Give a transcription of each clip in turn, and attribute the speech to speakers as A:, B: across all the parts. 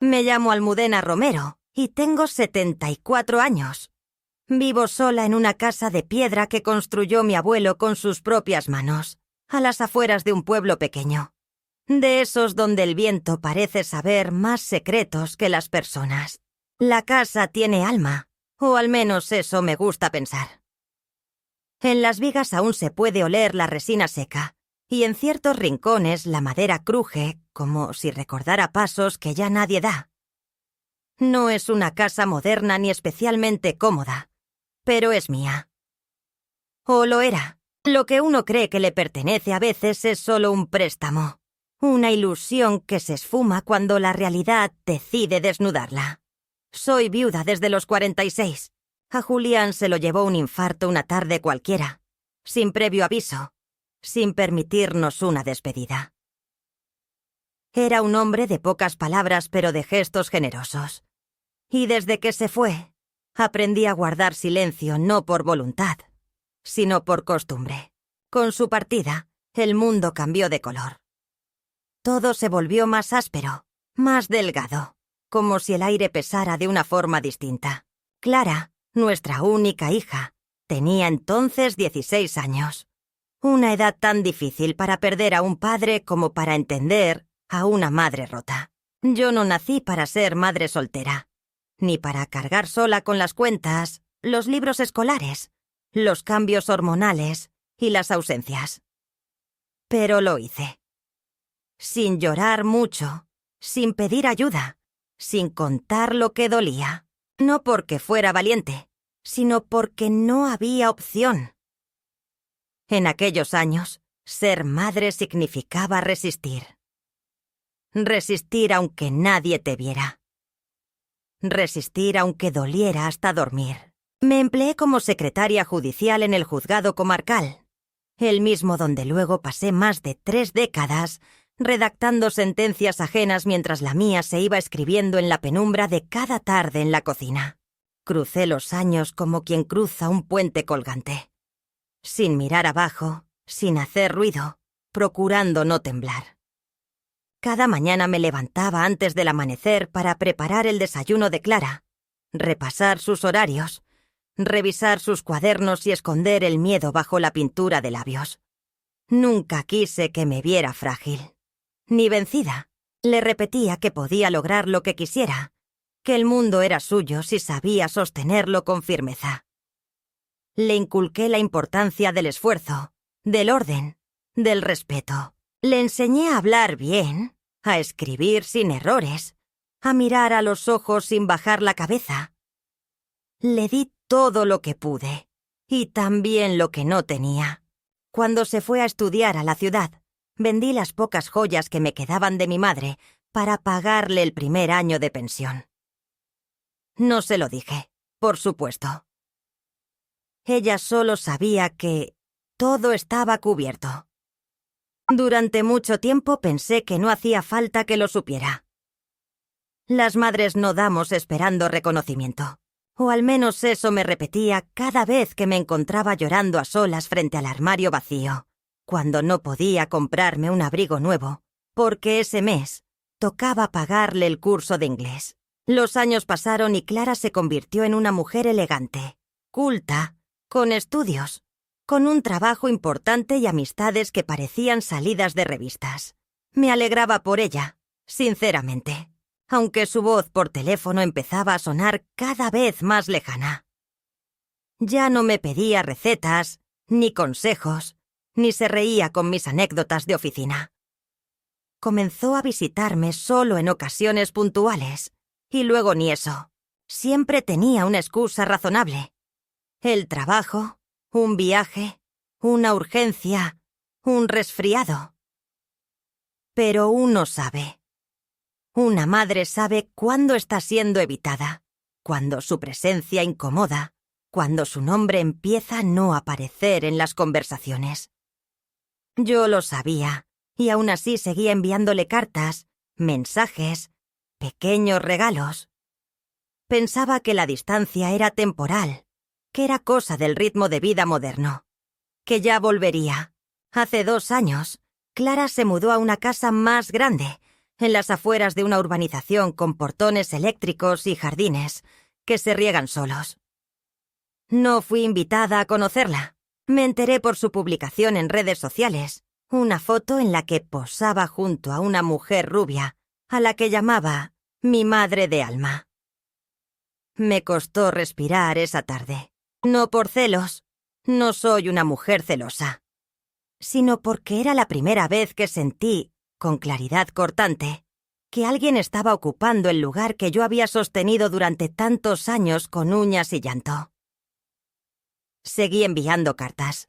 A: Me llamo Almudena Romero y tengo 74 años. Vivo sola en una casa de piedra que construyó mi abuelo con sus propias manos, a las afueras de un pueblo pequeño. De esos donde el viento parece saber más secretos que las personas. La casa tiene alma, o al menos eso me gusta pensar. En las vigas aún se puede oler la resina seca, y en ciertos rincones la madera cruje como si recordara pasos que ya nadie da. No es una casa moderna ni especialmente cómoda, pero es mía. O lo era. Lo que uno cree que le pertenece a veces es solo un préstamo, una ilusión que se esfuma cuando la realidad decide desnudarla. Soy viuda desde los 46. A Julián se lo llevó un infarto una tarde cualquiera, sin previo aviso, sin permitirnos una despedida. Era un hombre de pocas palabras pero de gestos generosos. Y desde que se fue, aprendí a guardar silencio no por voluntad, sino por costumbre. Con su partida, el mundo cambió de color. Todo se volvió más áspero, más delgado, como si el aire pesara de una forma distinta. Clara, nuestra única hija, tenía entonces 16 años. Una edad tan difícil para perder a un padre como para entender a una madre rota. Yo no nací para ser madre soltera, ni para cargar sola con las cuentas, los libros escolares, los cambios hormonales y las ausencias. Pero lo hice. Sin llorar mucho, sin pedir ayuda, sin contar lo que dolía. No porque fuera valiente, sino porque no había opción. En aquellos años, ser madre significaba resistir. Resistir aunque nadie te viera. Resistir aunque doliera hasta dormir. Me empleé como secretaria judicial en el juzgado comarcal, el mismo donde luego pasé más de 3 décadas redactando sentencias ajenas mientras la mía se iba escribiendo en la penumbra de cada tarde en la cocina. Crucé los años como quien cruza un puente colgante, sin mirar abajo, sin hacer ruido, procurando no temblar. Cada mañana me levantaba antes del amanecer para preparar el desayuno de Clara, repasar sus horarios, revisar sus cuadernos y esconder el miedo bajo la pintura de labios. Nunca quise que me viera frágil, ni vencida. Le repetía que podía lograr lo que quisiera, que el mundo era suyo si sabía sostenerlo con firmeza. Le inculqué la importancia del esfuerzo, del orden, del respeto. Le enseñé a hablar bien, a escribir sin errores, a mirar a los ojos sin bajar la cabeza. Le di todo lo que pude, y también lo que no tenía. Cuando se fue a estudiar a la ciudad, vendí las pocas joyas que me quedaban de mi madre para pagarle el primer año de pensión. No se lo dije, por supuesto. Ella solo sabía que todo estaba cubierto. Durante mucho tiempo pensé que no hacía falta que lo supiera. Las madres no damos esperando reconocimiento. O al menos eso me repetía cada vez que me encontraba llorando a solas frente al armario vacío, cuando no podía comprarme un abrigo nuevo, porque ese mes tocaba pagarle el curso de inglés. Los años pasaron y Clara se convirtió en una mujer elegante, culta, con estudios, con un trabajo importante y amistades que parecían salidas de revistas. Me alegraba por ella, sinceramente, aunque su voz por teléfono empezaba a sonar cada vez más lejana. Ya no me pedía recetas, ni consejos, ni se reía con mis anécdotas de oficina. Comenzó a visitarme solo en ocasiones puntuales, y luego ni eso. Siempre tenía una excusa razonable. El trabajo, un viaje, una urgencia, un resfriado. Pero uno sabe. Una madre sabe cuándo está siendo evitada, cuándo su presencia incomoda, cuando su nombre empieza a no aparecer en las conversaciones. Yo lo sabía, y aún así seguía enviándole cartas, mensajes, pequeños regalos. Pensaba que la distancia era temporal, que era cosa del ritmo de vida moderno, que ya volvería. Hace 2 años, Clara se mudó a una casa más grande, en las afueras de una urbanización con portones eléctricos y jardines que se riegan solos. No fui invitada a conocerla. Me enteré por su publicación en redes sociales, una foto en la que posaba junto a una mujer rubia, a la que llamaba mi madre de alma. Me costó respirar esa tarde. No por celos, no soy una mujer celosa, sino porque era la primera vez que sentí, con claridad cortante, que alguien estaba ocupando el lugar que yo había sostenido durante tantos años con uñas y llanto. Seguí enviando cartas,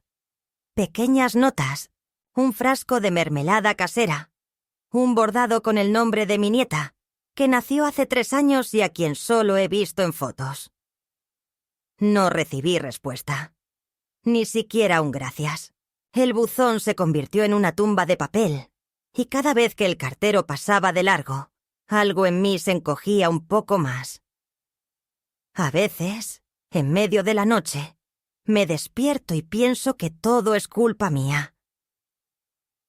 A: pequeñas notas, un frasco de mermelada casera, un bordado con el nombre de mi nieta, que nació hace 3 años y a quien solo he visto en fotos. No recibí respuesta, ni siquiera un gracias. El buzón se convirtió en una tumba de papel, y cada vez que el cartero pasaba de largo, algo en mí se encogía un poco más. A veces, en medio de la noche, me despierto y pienso que todo es culpa mía.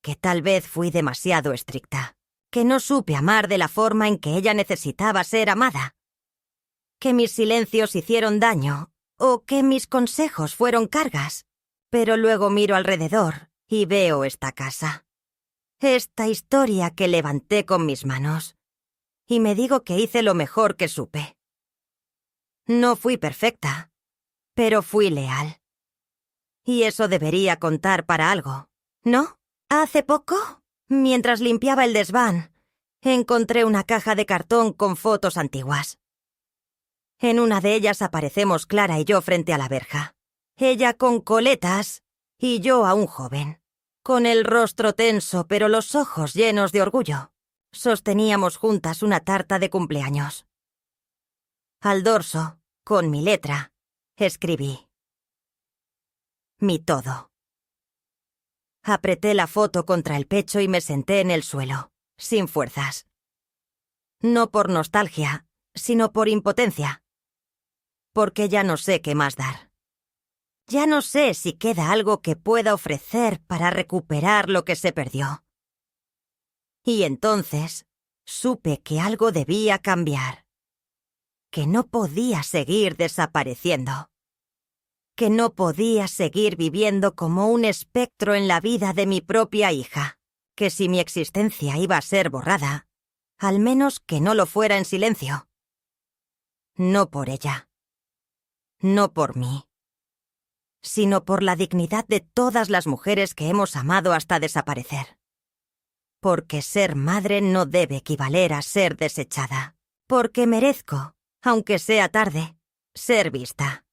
A: Que tal vez fui demasiado estricta, que no supe amar de la forma en que ella necesitaba ser amada, que mis silencios hicieron daño o que mis consejos fueron cargas, pero luego miro alrededor y veo esta casa, esta historia que levanté con mis manos, y me digo que hice lo mejor que supe. No fui perfecta, pero fui leal. Y eso debería contar para algo, ¿no? Hace poco, mientras limpiaba el desván, encontré una caja de cartón con fotos antiguas. En una de ellas aparecemos Clara y yo frente a la verja. Ella con coletas y yo aún joven, con el rostro tenso pero los ojos llenos de orgullo. Sosteníamos juntas una tarta de cumpleaños. Al dorso, con mi letra, escribí: mi todo. Apreté la foto contra el pecho y me senté en el suelo, sin fuerzas. No por nostalgia, sino por impotencia. Porque ya no sé qué más dar. Ya no sé si queda algo que pueda ofrecer para recuperar lo que se perdió. Y entonces supe que algo debía cambiar. Que no podía seguir desapareciendo. Que no podía seguir viviendo como un espectro en la vida de mi propia hija. Que si mi existencia iba a ser borrada, al menos que no lo fuera en silencio. No por ella. No por mí. Sino por la dignidad de todas las mujeres que hemos amado hasta desaparecer. Porque ser madre no debe equivaler a ser desechada. Porque merezco, aunque sea tarde, ser vista.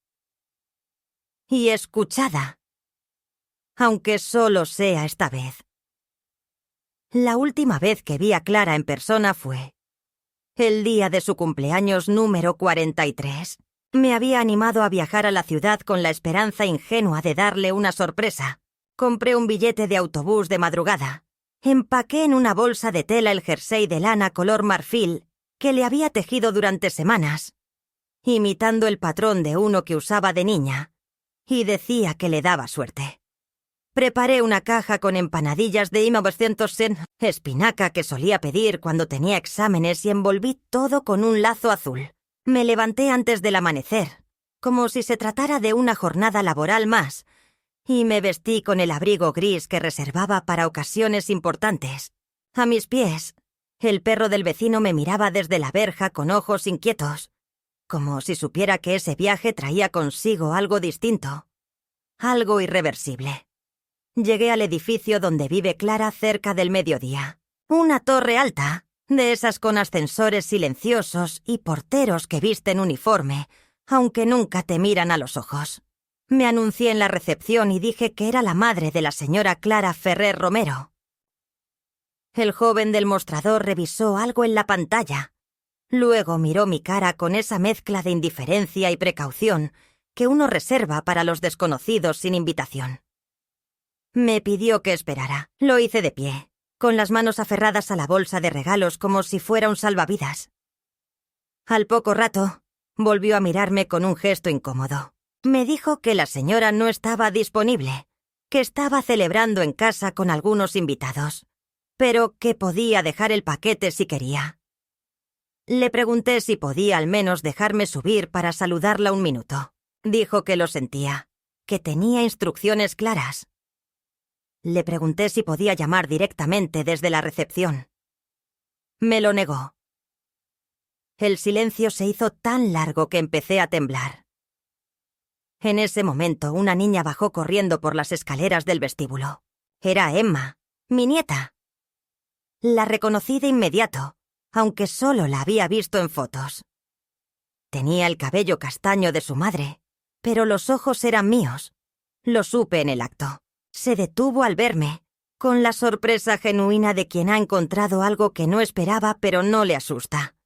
A: Y escuchada, aunque solo sea esta vez. La última vez que vi a Clara en persona fue el día de su cumpleaños número 43. Me había animado a viajar a la ciudad con la esperanza ingenua de darle una sorpresa. Compré un billete de autobús de madrugada. Empaqué en una bolsa de tela el jersey de lana color marfil que le había tejido durante semanas, imitando el patrón de uno que usaba de niña, y decía que le daba suerte. Preparé una caja con empanadillas de 1900 espinaca que solía pedir cuando tenía exámenes y envolví todo con un lazo azul. Me levanté antes del amanecer, como si se tratara de una jornada laboral más, y me vestí con el abrigo gris que reservaba para ocasiones importantes. A mis pies, el perro del vecino me miraba desde la verja con ojos inquietos, como si supiera que ese viaje traía consigo algo distinto, algo irreversible. Llegué al edificio donde vive Clara cerca del mediodía. Una torre alta, de esas con ascensores silenciosos y porteros que visten uniforme, aunque nunca te miran a los ojos. Me anuncié en la recepción y dije que era la madre de la señora Clara Ferrer Romero. El joven del mostrador revisó algo en la pantalla. Luego miró mi cara con esa mezcla de indiferencia y precaución que uno reserva para los desconocidos sin invitación. Me pidió que esperara. Lo hice de pie, con las manos aferradas a la bolsa de regalos como si fuera un salvavidas. Al poco rato, volvió a mirarme con un gesto incómodo. Me dijo que la señora no estaba disponible, que estaba celebrando en casa con algunos invitados, pero que podía dejar el paquete si quería. Le pregunté si podía al menos dejarme subir para saludarla un minuto. Dijo que lo sentía, que tenía instrucciones claras. Le pregunté si podía llamar directamente desde la recepción. Me lo negó. El silencio se hizo tan largo que empecé a temblar. En ese momento, una niña bajó corriendo por las escaleras del vestíbulo. Era Emma, mi nieta. La reconocí de inmediato, aunque solo la había visto en fotos. Tenía el cabello castaño de su madre, pero los ojos eran míos. Lo supe en el acto. Se detuvo al verme, con la sorpresa genuina de quien ha encontrado algo que no esperaba pero no le asusta.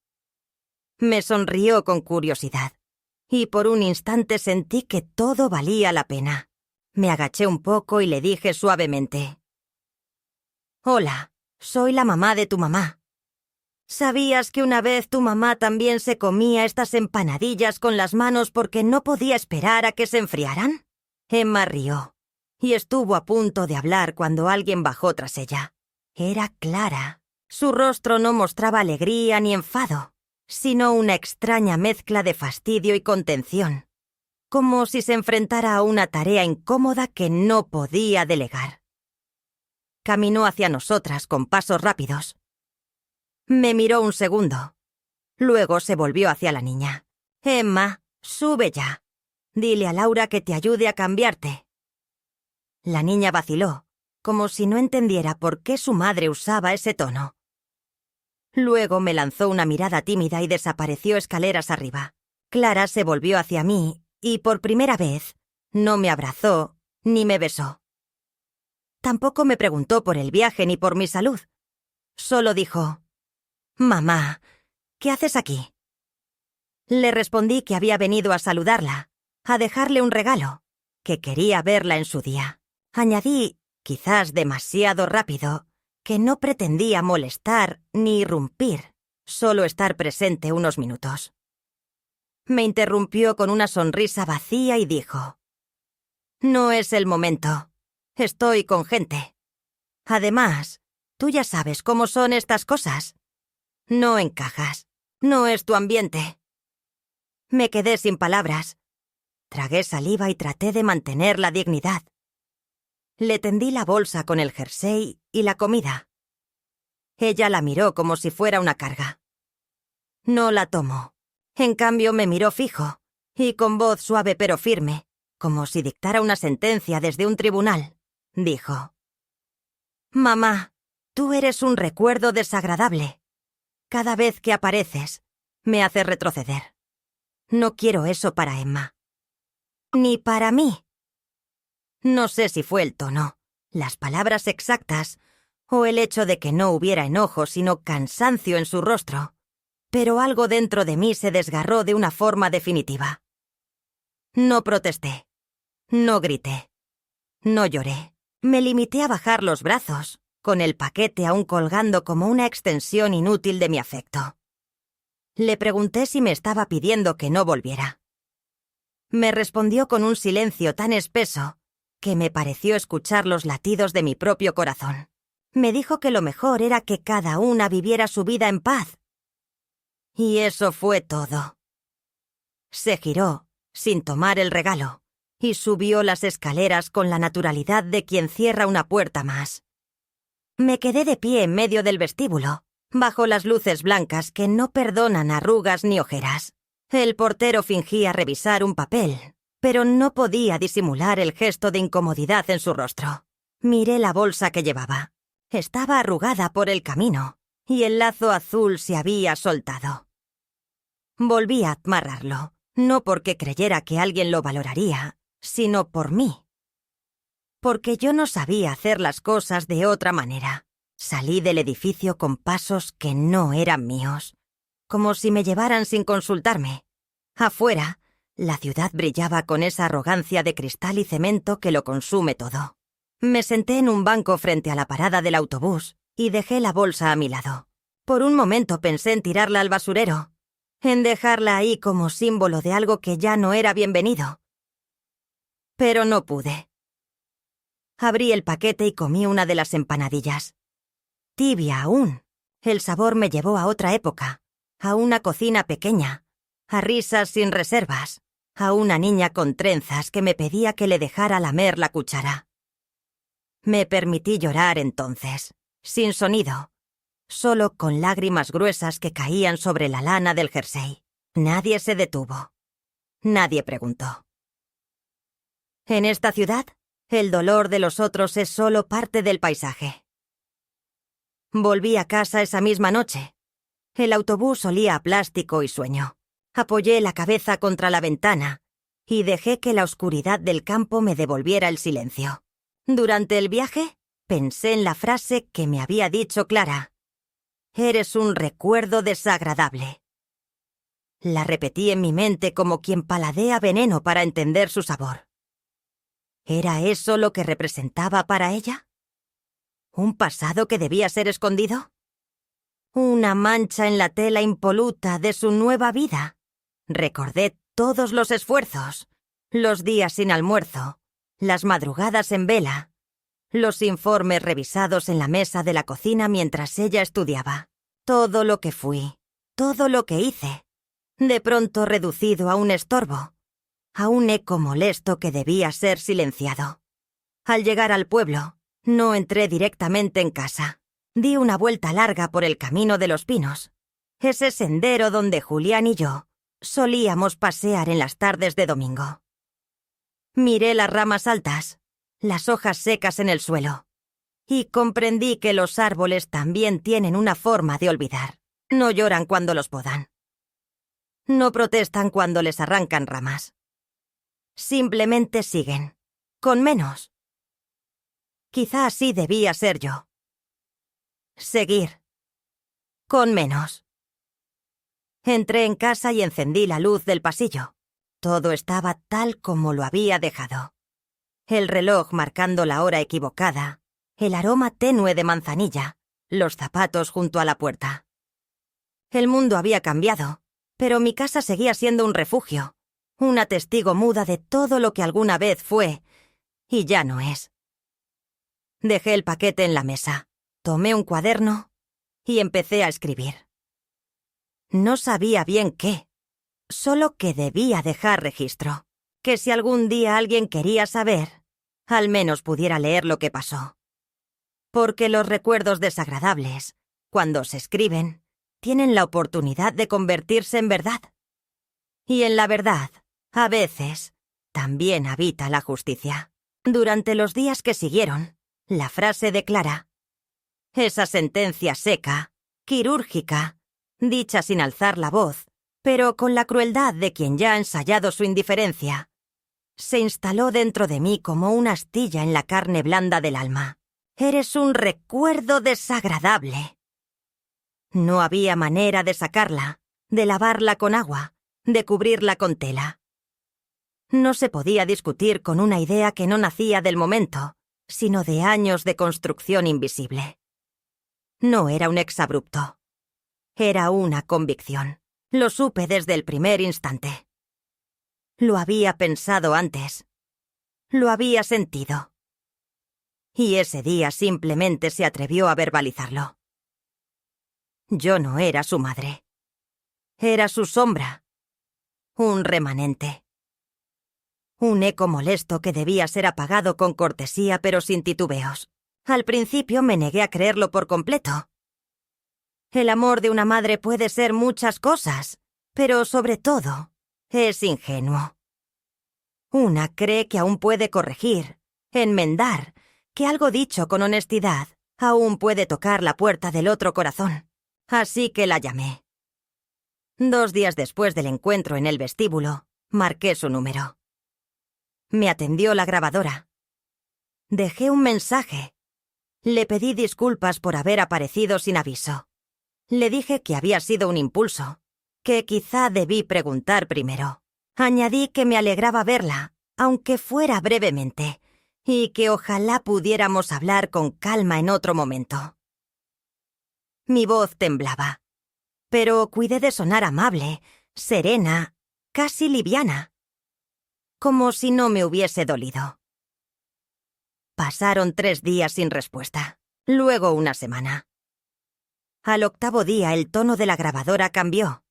A: Me sonrió con curiosidad, y por un instante sentí que todo valía la pena. Me agaché un poco y le dije suavemente: «Hola, soy la mamá de tu mamá. ¿Sabías que una vez tu mamá también se comía estas empanadillas con las manos porque no podía esperar a que se enfriaran?» Emma rió, y estuvo a punto de hablar cuando alguien bajó tras ella. Era Clara. Su rostro no mostraba alegría ni enfado, sino una extraña mezcla de fastidio y contención, como si se enfrentara a una tarea incómoda que no podía delegar. Caminó hacia nosotras con pasos rápidos. Me miró un segundo. Luego se volvió hacia la niña. «Emma, sube ya. Dile a Laura que te ayude a cambiarte». La niña vaciló, como si no entendiera por qué su madre usaba ese tono. Luego me lanzó una mirada tímida y desapareció escaleras arriba. Clara se volvió hacia mí y, por primera vez, no me abrazó ni me besó. Tampoco me preguntó por el viaje ni por mi salud. Solo dijo: «Mamá, ¿qué haces aquí?» Le respondí que había venido a saludarla, a dejarle un regalo, que quería verla en su día. Añadí, quizás demasiado rápido, que no pretendía molestar ni irrumpir, solo estar presente unos minutos. Me interrumpió con una sonrisa vacía y dijo: «No es el momento. Estoy con gente. Además, tú ya sabes cómo son estas cosas. No encajas. No es tu ambiente». Me quedé sin palabras. Tragué saliva y traté de mantener la dignidad. Le tendí la bolsa con el jersey y la comida. Ella la miró como si fuera una carga. No la tomó. En cambio, me miró fijo, y con voz suave pero firme, como si dictara una sentencia desde un tribunal, dijo: «Mamá, tú eres un recuerdo desagradable. Cada vez que apareces, me haces retroceder. No quiero eso para Emma. Ni para mí». No sé si fue el tono, las palabras exactas, o el hecho de que no hubiera enojo sino cansancio en su rostro, pero algo dentro de mí se desgarró de una forma definitiva. No protesté, no grité, no lloré. Me limité a bajar los brazos, con el paquete aún colgando como una extensión inútil de mi afecto. Le pregunté si me estaba pidiendo que no volviera. Me respondió con un silencio tan espeso que me pareció escuchar los latidos de mi propio corazón. Me dijo que lo mejor era que cada una viviera su vida en paz. Y eso fue todo. Se giró, sin tomar el regalo, y subió las escaleras con la naturalidad de quien cierra una puerta más. Me quedé de pie en medio del vestíbulo, bajo las luces blancas que no perdonan arrugas ni ojeras. El portero fingía revisar un papel, pero no podía disimular el gesto de incomodidad en su rostro. Miré la bolsa que llevaba. Estaba arrugada por el camino, y el lazo azul se había soltado. Volví a amarrarlo, no porque creyera que alguien lo valoraría, sino por mí. Porque yo no sabía hacer las cosas de otra manera. Salí del edificio con pasos que no eran míos, como si me llevaran sin consultarme. Afuera, la ciudad brillaba con esa arrogancia de cristal y cemento que lo consume todo. Me senté en un banco frente a la parada del autobús y dejé la bolsa a mi lado. Por un momento pensé en tirarla al basurero, en dejarla ahí como símbolo de algo que ya no era bienvenido. Pero no pude. Abrí el paquete y comí una de las empanadillas. tibia aún. El sabor me llevó a otra época, a una cocina pequeña, a risas sin reservas, a una niña con trenzas que me pedía que le dejara lamer la cuchara. Me permití llorar entonces, sin sonido, solo con lágrimas gruesas que caían sobre la lana del jersey. Nadie se detuvo. Nadie preguntó. En esta ciudad, el dolor de los otros es solo parte del paisaje. Volví a casa esa misma noche. El autobús olía a plástico y sueño. Apoyé la cabeza contra la ventana y dejé que la oscuridad del campo me devolviera el silencio. Durante el viaje, pensé en la frase que me había dicho Clara. Eres un recuerdo desagradable. La repetí en mi mente como quien paladea veneno para entender su sabor. ¿Era eso lo que representaba para ella? ¿Un pasado que debía ser escondido? ¿Una mancha en la tela impoluta de su nueva vida? Recordé todos los esfuerzos, los días sin almuerzo, las madrugadas en vela, los informes revisados en la mesa de la cocina mientras ella estudiaba. Todo lo que fui, todo lo que hice, de pronto reducido a un estorbo, a un eco molesto que debía ser silenciado. Al llegar al pueblo, no entré directamente en casa. Di una vuelta larga por el camino de los pinos, ese sendero donde Julián y yo solíamos pasear en las tardes de domingo. Miré las ramas altas, las hojas secas en el suelo, y comprendí que los árboles también tienen una forma de olvidar. No lloran cuando los podan. No protestan cuando les arrancan ramas. Simplemente siguen, con menos. Quizá así debía ser yo. Seguir, con menos. Entré en casa y encendí la luz del pasillo. Todo estaba tal como lo había dejado. El reloj marcando la hora equivocada, el aroma tenue de manzanilla, los zapatos junto a la puerta. El mundo había cambiado, pero mi casa seguía siendo un refugio, una testigo muda de todo lo que alguna vez fue y ya no es. Dejé el paquete en la mesa, tomé un cuaderno y empecé a escribir. No sabía bien qué, solo que debía dejar registro, que si algún día alguien quería saber, al menos pudiera leer lo que pasó. Porque los recuerdos desagradables, cuando se escriben, tienen la oportunidad de convertirse en verdad. Y en la verdad, a veces, también habita la justicia. Durante los días que siguieron, la frase de Clara, esa sentencia seca, quirúrgica, dicha sin alzar la voz, pero con la crueldad de quien ya ha ensayado su indiferencia, se instaló dentro de mí como una astilla en la carne blanda del alma. Eres un recuerdo desagradable. No había manera de sacarla, de lavarla con agua, de cubrirla con tela. No se podía discutir con una idea que no nacía del momento, sino de años de construcción invisible. No era un exabrupto. Era una convicción. Lo supe desde el primer instante. Lo había pensado antes. Lo había sentido. Y ese día simplemente se atrevió a verbalizarlo. Yo no era su madre. Era su sombra. Un remanente. Un eco molesto que debía ser apagado con cortesía pero sin titubeos. Al principio me negué a creerlo por completo. El amor de una madre puede ser muchas cosas, pero sobre todo, es ingenuo. Una cree que aún puede corregir, enmendar, que algo dicho con honestidad aún puede tocar la puerta del otro corazón. Así que la llamé. 2 días después del encuentro en el vestíbulo, marqué su número. Me atendió la grabadora. Dejé un mensaje. Le pedí disculpas por haber aparecido sin aviso. Le dije que había sido un impulso, que quizá debí preguntar primero. Añadí que me alegraba verla, aunque fuera brevemente, y que ojalá pudiéramos hablar con calma en otro momento. Mi voz temblaba, pero cuidé de sonar amable, serena, casi liviana, como si no me hubiese dolido. Pasaron 3 días sin respuesta, luego una semana. Al 8º día el tono de la grabadora cambió.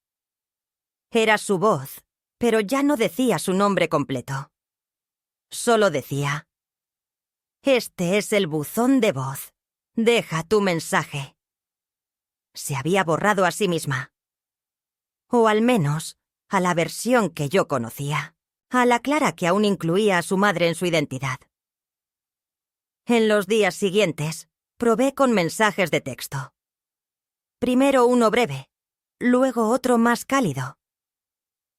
A: Era su voz, pero ya no decía su nombre completo. Solo decía: «Este es el buzón de voz. Deja tu mensaje». Se había borrado a sí misma. O al menos a la versión que yo conocía, a la Clara que aún incluía a su madre en su identidad. En los días siguientes, probé con mensajes de texto. Primero uno breve, luego otro más cálido.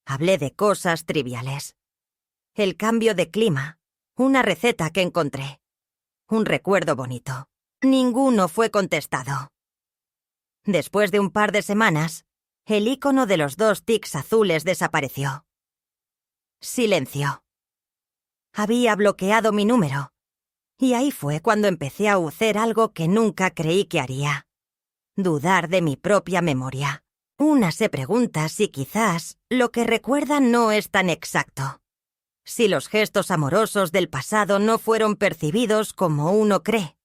A: Hablé de cosas triviales. El cambio de clima, una receta que encontré, un recuerdo bonito. Ninguno fue contestado. Después de un par de semanas, el icono de los 2 tics azules desapareció. Silencio. Había bloqueado mi número. Y ahí fue cuando empecé a hacer algo que nunca creí que haría: dudar de mi propia memoria. Una se pregunta si quizás lo que recuerda no es tan exacto. Si los gestos amorosos del pasado no fueron percibidos como uno cree.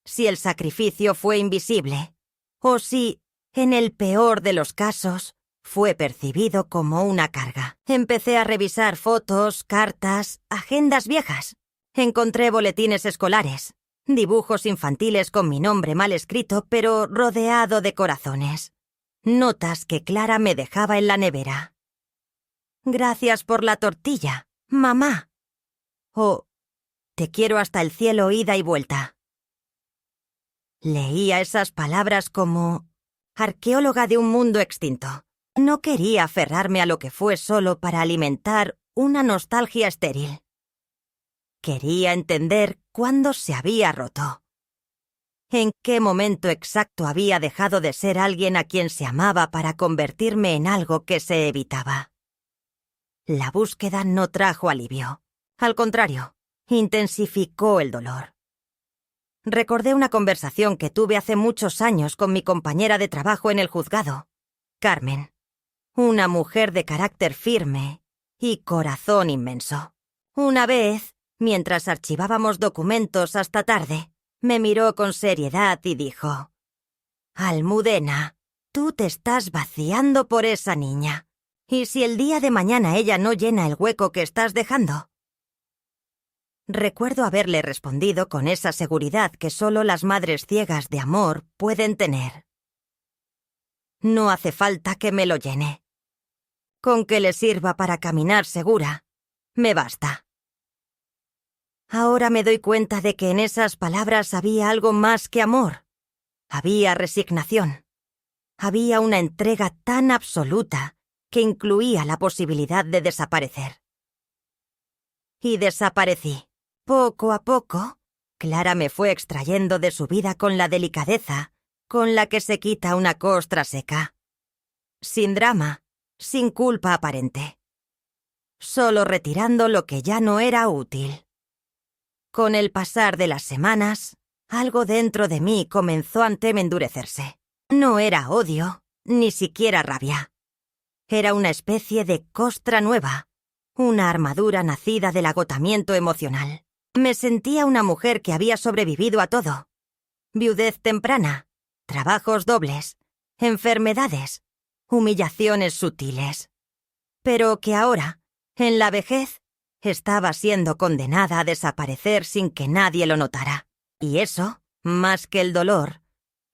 A: Si el sacrificio fue invisible. O si, en el peor de los casos, fue percibido como una carga. Empecé a revisar fotos, cartas, agendas viejas. Encontré boletines escolares, dibujos infantiles con mi nombre mal escrito pero rodeado de corazones. Notas que Clara me dejaba en la nevera. «Gracias por la tortilla, mamá». O «Te quiero hasta el cielo ida y vuelta». Leía esas palabras como arqueóloga de un mundo extinto. No quería aferrarme a lo que fue solo para alimentar una nostalgia estéril. Quería entender cuándo se había roto. ¿En qué momento exacto había dejado de ser alguien a quien se amaba para convertirme en algo que se evitaba? La búsqueda no trajo alivio. Al contrario, intensificó el dolor. Recordé una conversación que tuve hace muchos años con mi compañera de trabajo en el juzgado, Carmen. Una mujer de carácter firme y corazón inmenso. Una vez, mientras archivábamos documentos hasta tarde, me miró con seriedad y dijo: «Almudena, tú te estás vaciando por esa niña. ¿Y si el día de mañana ella no llena el hueco que estás dejando?». Recuerdo haberle respondido con esa seguridad que solo las madres ciegas de amor pueden tener: «No hace falta que me lo llene. Con que le sirva para caminar segura, me basta». Ahora me doy cuenta de que en esas palabras había algo más que amor. Había resignación. Había una entrega tan absoluta que incluía la posibilidad de desaparecer. Y desaparecí. Poco a poco, Clara me fue extrayendo de su vida con la delicadeza con la que se quita una costra seca. Sin drama, sin culpa aparente. Solo retirando lo que ya no era útil. Con el pasar de las semanas, algo dentro de mí comenzó a endurecerse. No era odio, ni siquiera rabia. Era una especie de costra nueva, una armadura nacida del agotamiento emocional. Me sentía una mujer que había sobrevivido a todo. Viudez temprana, trabajos dobles, enfermedades, humillaciones sutiles. Pero que ahora, en la vejez, estaba siendo condenada a desaparecer sin que nadie lo notara. Y eso, más que el dolor,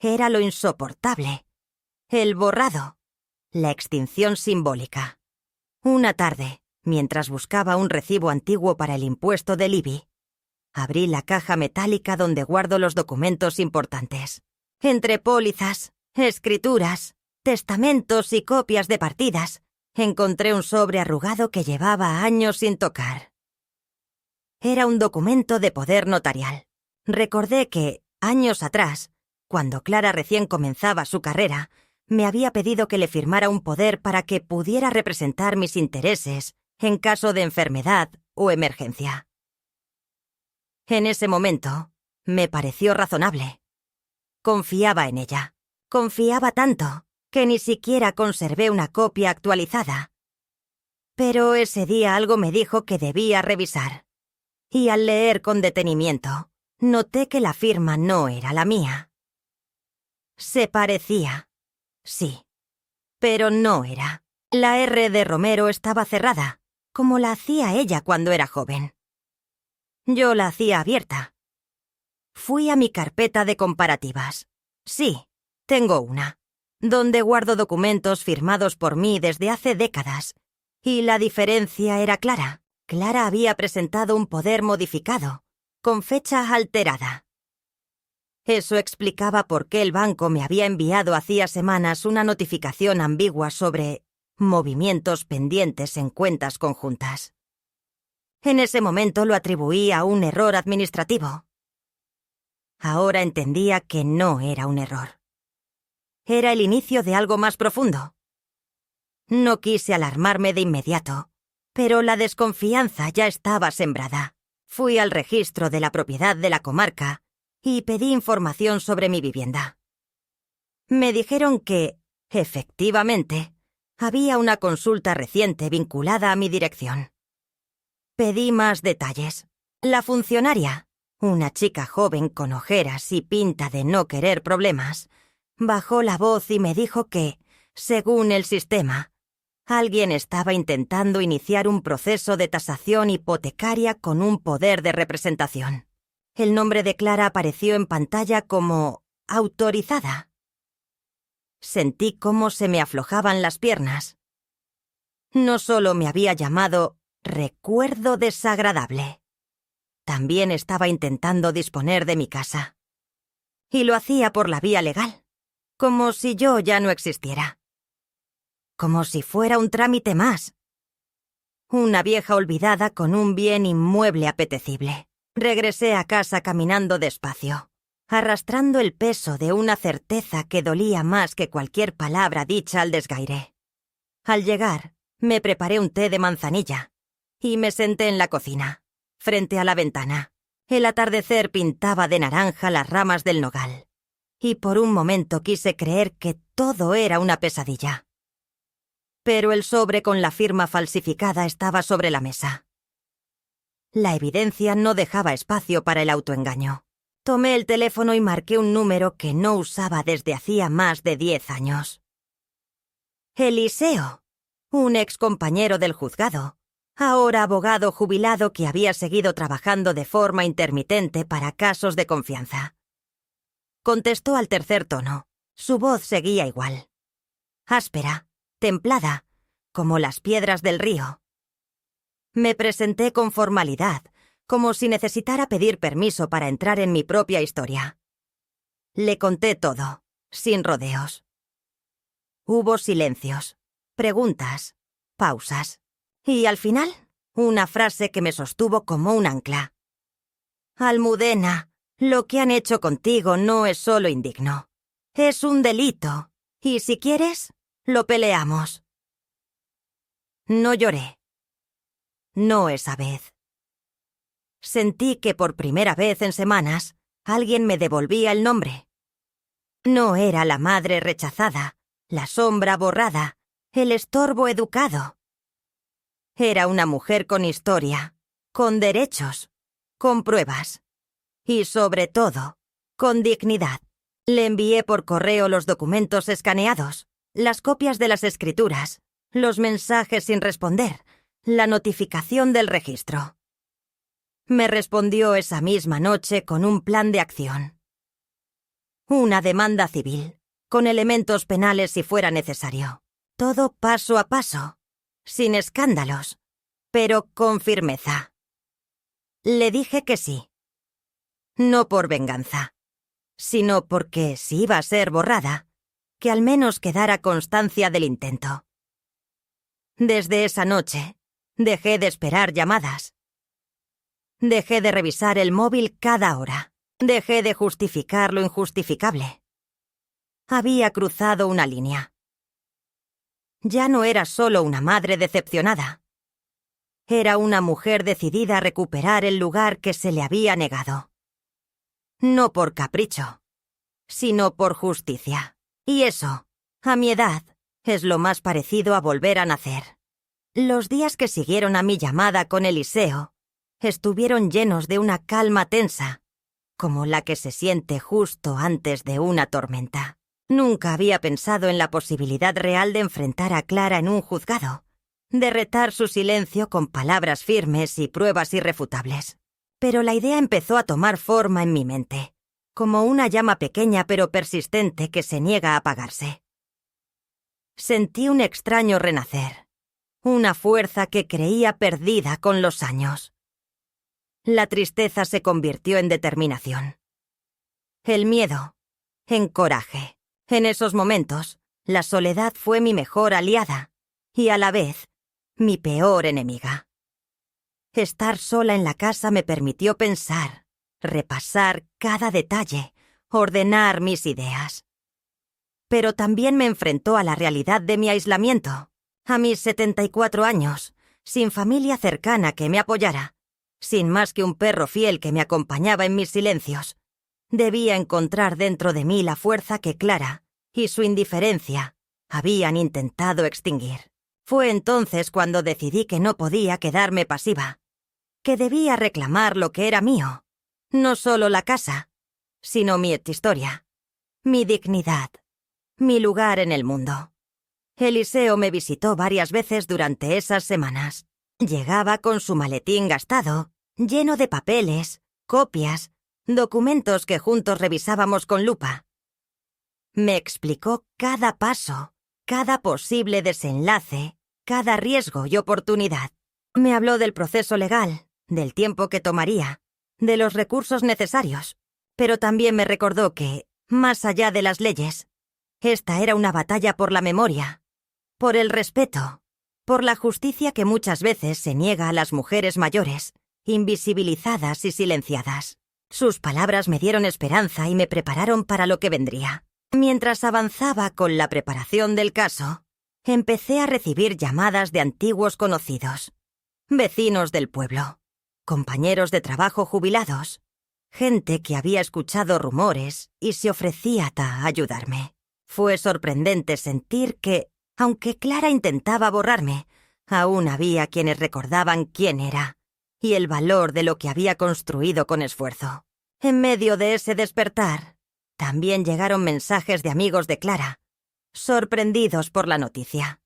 A: era lo insoportable. El borrado, la extinción simbólica. Una tarde, mientras buscaba un recibo antiguo para el impuesto del IBI, abrí la caja metálica donde guardo los documentos importantes. Entre pólizas, escrituras, testamentos y copias de partidas, encontré un sobre arrugado que llevaba años sin tocar. Era un documento de poder notarial. Recordé que, años atrás, cuando Clara recién comenzaba su carrera, me había pedido que le firmara un poder para que pudiera representar mis intereses en caso de enfermedad o emergencia. En ese momento, me pareció razonable. Confiaba en ella. Confiaba tanto que ni siquiera conservé una copia actualizada. Pero ese día algo me dijo que debía revisar. Y al leer con detenimiento, noté que la firma no era la mía. Se parecía. Sí. Pero no era. La R de Romero estaba cerrada, como la hacía ella cuando era joven. Yo la hacía abierta. Fui a mi carpeta de comparativas. Sí, tengo una, donde guardo documentos firmados por mí desde hace décadas. Y la diferencia era clara. Clara había presentado un poder modificado, con fecha alterada. Eso explicaba por qué el banco me había enviado hacía semanas una notificación ambigua sobre movimientos pendientes en cuentas conjuntas. En ese momento lo atribuí a un error administrativo. Ahora entendía que no era un error. Era el inicio de algo más profundo. No quise alarmarme de inmediato, pero la desconfianza ya estaba sembrada. Fui al registro de la propiedad de la comarca y pedí información sobre mi vivienda. Me dijeron que, efectivamente, había una consulta reciente vinculada a mi dirección. Pedí más detalles. La funcionaria, una chica joven con ojeras y pinta de no querer problemas, bajó la voz y me dijo que, según el sistema, alguien estaba intentando iniciar un proceso de tasación hipotecaria con un poder de representación. El nombre de Clara apareció en pantalla como autorizada. Sentí cómo se me aflojaban las piernas. No solo me había llamado recuerdo desagradable, también estaba intentando disponer de mi casa. Y lo hacía por la vía legal, como si yo ya no existiera. Como si fuera un trámite más. Una vieja olvidada con un bien inmueble apetecible. Regresé a casa caminando despacio, arrastrando el peso de una certeza que dolía más que cualquier palabra dicha al desgaire. Al llegar, me preparé un té de manzanilla y me senté en la cocina, frente a la ventana. El atardecer pintaba de naranja las ramas del nogal, y por un momento quise creer que todo era una pesadilla. Pero el sobre con la firma falsificada estaba sobre la mesa. La evidencia no dejaba espacio para el autoengaño. Tomé el teléfono y marqué un número que no usaba desde hacía más de 10 años. Eliseo, un excompañero del juzgado, ahora abogado jubilado que había seguido trabajando de forma intermitente para casos de confianza. Contestó al tercer tono. Su voz seguía igual. Áspera, templada, como las piedras del río. Me presenté con formalidad, como si necesitara pedir permiso para entrar en mi propia historia. Le conté todo, sin rodeos. Hubo silencios, preguntas, pausas. Y al final, una frase que me sostuvo como un ancla. Almudena, lo que han hecho contigo no es solo indigno. Es un delito, y si quieres, lo peleamos. No lloré. No esa vez. Sentí que por primera vez en semanas alguien me devolvía el nombre. No era la madre rechazada, la sombra borrada, el estorbo educado. Era una mujer con historia, con derechos, con pruebas y, sobre todo, con dignidad. Le envié por correo los documentos escaneados, las copias de las escrituras, los mensajes sin responder, la notificación del registro. Me respondió esa misma noche con un plan de acción. Una demanda civil, con elementos penales si fuera necesario. Todo paso a paso, sin escándalos, pero con firmeza. Le dije que sí. No por venganza, sino porque, si iba a ser borrada, que al menos quedara constancia del intento. Desde esa noche, dejé de esperar llamadas. Dejé de revisar el móvil cada hora. Dejé de justificar lo injustificable. Había cruzado una línea. Ya no era solo una madre decepcionada. Era una mujer decidida a recuperar el lugar que se le había negado. No por capricho, sino por justicia. Y eso, a mi edad, es lo más parecido a volver a nacer. Los días que siguieron a mi llamada con Eliseo estuvieron llenos de una calma tensa, como la que se siente justo antes de una tormenta. Nunca había pensado en la posibilidad real de enfrentar a Clara en un juzgado, de retar su silencio con palabras firmes y pruebas irrefutables. Pero la idea empezó a tomar forma en mi mente, como una llama pequeña pero persistente que se niega a apagarse. Sentí un extraño renacer, una fuerza que creía perdida con los años. La tristeza se convirtió en determinación. El miedo, en coraje. En esos momentos, la soledad fue mi mejor aliada y, a la vez, mi peor enemiga. Estar sola en la casa me permitió pensar, repasar cada detalle, ordenar mis ideas. Pero también me enfrentó a la realidad de mi aislamiento. A mis 74 años, sin familia cercana que me apoyara, sin más que un perro fiel que me acompañaba en mis silencios, debía encontrar dentro de mí la fuerza que Clara y su indiferencia habían intentado extinguir. Fue entonces cuando decidí que no podía quedarme pasiva, que debía reclamar lo que era mío, no solo la casa, sino mi historia, mi dignidad, mi lugar en el mundo. Eliseo me visitó varias veces durante esas semanas. Llegaba con su maletín gastado, lleno de papeles, copias, documentos que juntos revisábamos con lupa. Me explicó cada paso, cada posible desenlace, cada riesgo y oportunidad. Me habló del proceso legal, del tiempo que tomaría, de los recursos necesarios, pero también me recordó que, más allá de las leyes, esta era una batalla por la memoria, por el respeto, por la justicia que muchas veces se niega a las mujeres mayores, invisibilizadas y silenciadas. Sus palabras me dieron esperanza y me prepararon para lo que vendría. Mientras avanzaba con la preparación del caso, empecé a recibir llamadas de antiguos conocidos, vecinos del pueblo, compañeros de trabajo jubilados, gente que había escuchado rumores y se ofrecía a ayudarme. Fue sorprendente sentir que, aunque Clara intentaba borrarme, aún había quienes recordaban quién era y el valor de lo que había construido con esfuerzo. En medio de ese despertar, también llegaron mensajes de amigos de Clara, sorprendidos por la noticia.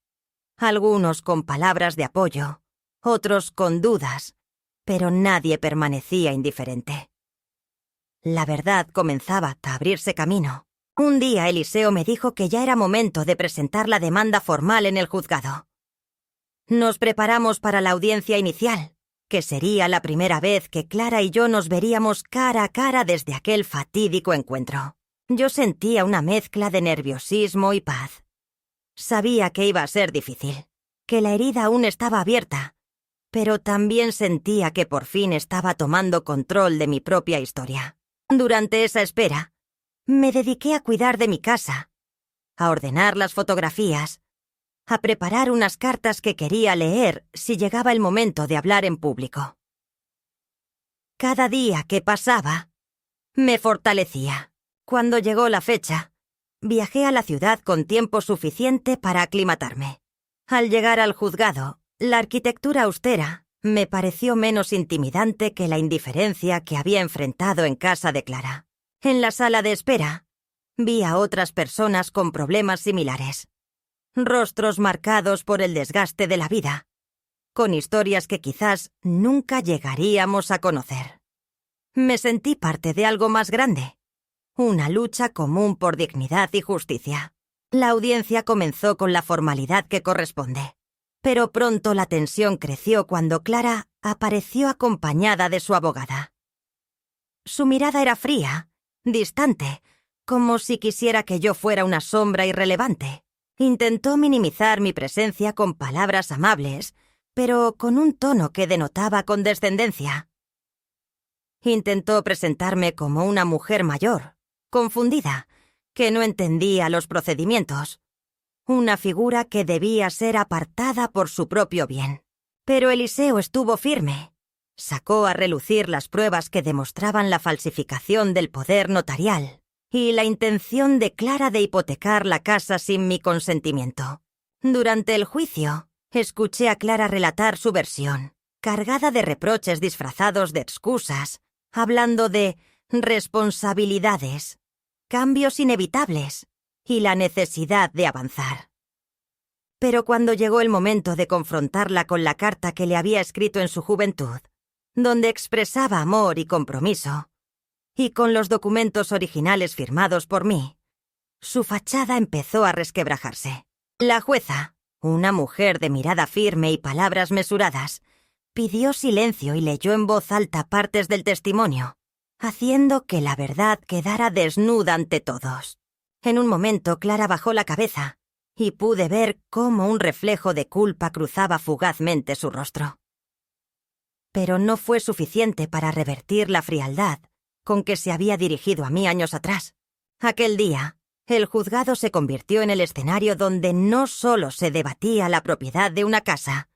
A: Algunos con palabras de apoyo, otros con dudas, pero nadie permanecía indiferente. La verdad comenzaba a abrirse camino. Un día Eliseo me dijo que ya era momento de presentar la demanda formal en el juzgado. Nos preparamos para la audiencia inicial, que sería la primera vez que Clara y yo nos veríamos cara a cara desde aquel fatídico encuentro. Yo sentía una mezcla de nerviosismo y paz. Sabía que iba a ser difícil, que la herida aún estaba abierta, pero también sentía que por fin estaba tomando control de mi propia historia. Durante esa espera, me dediqué a cuidar de mi casa, a ordenar las fotografías, a preparar unas cartas que quería leer si llegaba el momento de hablar en público. Cada día que pasaba, me fortalecía. Cuando llegó la fecha, viajé a la ciudad con tiempo suficiente para aclimatarme. Al llegar al juzgado, la arquitectura austera me pareció menos intimidante que la indiferencia que había enfrentado en casa de Clara. En la sala de espera, vi a otras personas con problemas similares. Rostros marcados por el desgaste de la vida, con historias que quizás nunca llegaríamos a conocer. Me sentí parte de algo más grande, una lucha común por dignidad y justicia. La audiencia comenzó con la formalidad que corresponde, pero pronto la tensión creció cuando Clara apareció acompañada de su abogada. Su mirada era fría, distante, como si quisiera que yo fuera una sombra irrelevante. Intentó minimizar mi presencia con palabras amables, pero con un tono que denotaba condescendencia. Intentó presentarme como una mujer mayor, confundida, que no entendía los procedimientos, una figura que debía ser apartada por su propio bien. Pero Eliseo estuvo firme. Sacó a relucir las pruebas que demostraban la falsificación del poder notarial y la intención de Clara de hipotecar la casa sin mi consentimiento. Durante el juicio, escuché a Clara relatar su versión, cargada de reproches disfrazados de excusas, hablando de responsabilidades, cambios inevitables y la necesidad de avanzar. Pero cuando llegó el momento de confrontarla con la carta que le había escrito en su juventud, donde expresaba amor y compromiso, y con los documentos originales firmados por mí, su fachada empezó a resquebrajarse. La jueza, una mujer de mirada firme y palabras mesuradas, pidió silencio y leyó en voz alta partes del testimonio, haciendo que la verdad quedara desnuda ante todos. En un momento Clara bajó la cabeza y pude ver cómo un reflejo de culpa cruzaba fugazmente su rostro. Pero no fue suficiente para revertir la frialdad con que se había dirigido a mí años atrás. Aquel día, el juzgado se convirtió en el escenario donde no solo se debatía la propiedad de una casa,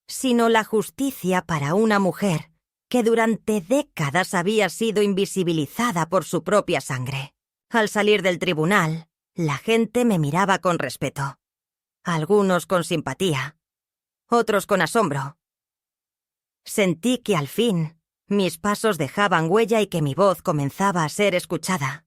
A: sino la justicia para una mujer que durante décadas había sido invisibilizada por su propia sangre. Al salir del tribunal, la gente me miraba con respeto. Algunos con simpatía, otros con asombro. Sentí que al fin mis pasos dejaban huella y que mi voz comenzaba a ser escuchada.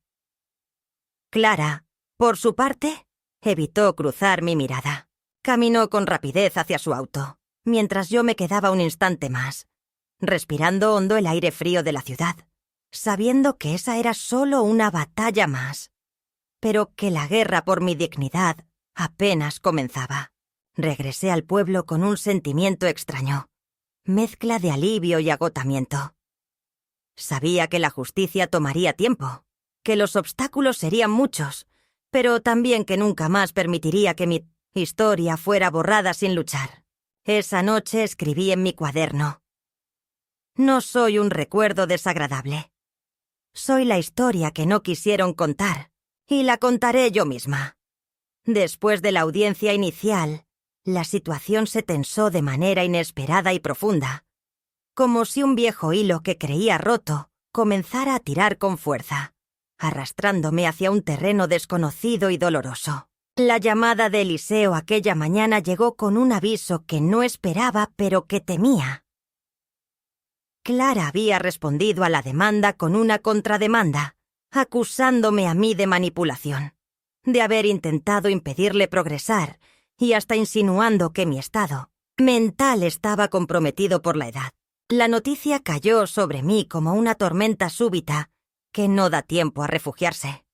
A: Clara, por su parte, evitó cruzar mi mirada. Caminó con rapidez hacia su auto, mientras yo me quedaba un instante más, respirando hondo el aire frío de la ciudad, sabiendo que esa era solo una batalla más, pero que la guerra por mi dignidad apenas comenzaba. Regresé al pueblo con un sentimiento extraño, mezcla de alivio y agotamiento. Sabía que la justicia tomaría tiempo, que los obstáculos serían muchos, pero también que nunca más permitiría que mi historia fuera borrada sin luchar. Esa noche escribí en mi cuaderno: no soy un recuerdo desagradable. Soy la historia que no quisieron contar, y la contaré yo misma. Después de la audiencia inicial, la situación se tensó de manera inesperada y profunda, como si un viejo hilo que creía roto comenzara a tirar con fuerza, arrastrándome hacia un terreno desconocido y doloroso. La llamada de Eliseo aquella mañana llegó con un aviso que no esperaba, pero que temía. Clara había respondido a la demanda con una contrademanda, acusándome a mí de manipulación, de haber intentado impedirle progresar y hasta insinuando que mi estado mental estaba comprometido por la edad. La noticia cayó sobre mí como una tormenta súbita que no da tiempo a refugiarse.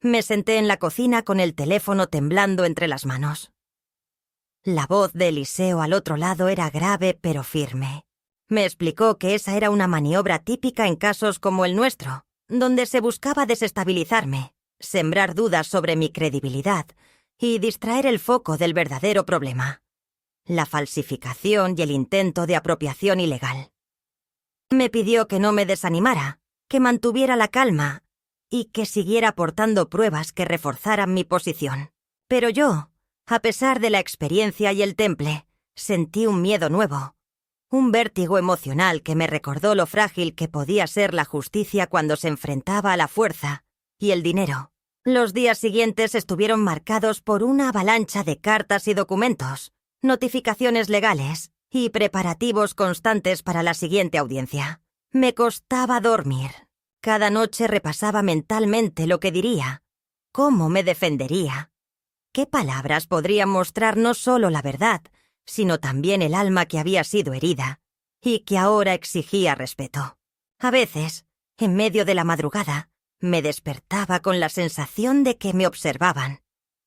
A: Me senté en la cocina con el teléfono temblando entre las manos. La voz de Eliseo al otro lado era grave pero firme. Me explicó que esa era una maniobra típica en casos como el nuestro, donde se buscaba desestabilizarme, sembrar dudas sobre mi credibilidad y distraer el foco del verdadero problema: la falsificación y el intento de apropiación ilegal. Me pidió que no me desanimara, que mantuviera la calma y que siguiera aportando pruebas que reforzaran mi posición. Pero yo, a pesar de la experiencia y el temple, sentí un miedo nuevo, un vértigo emocional que me recordó lo frágil que podía ser la justicia cuando se enfrentaba a la fuerza y el dinero. Los días siguientes estuvieron marcados por una avalancha de cartas y documentos, notificaciones legales y preparativos constantes para la siguiente audiencia. Me costaba dormir. Cada noche repasaba mentalmente lo que diría, cómo me defendería, qué palabras podrían mostrar no solo la verdad, sino también el alma que había sido herida y que ahora exigía respeto. A veces, en medio de la madrugada, me despertaba con la sensación de que me observaban,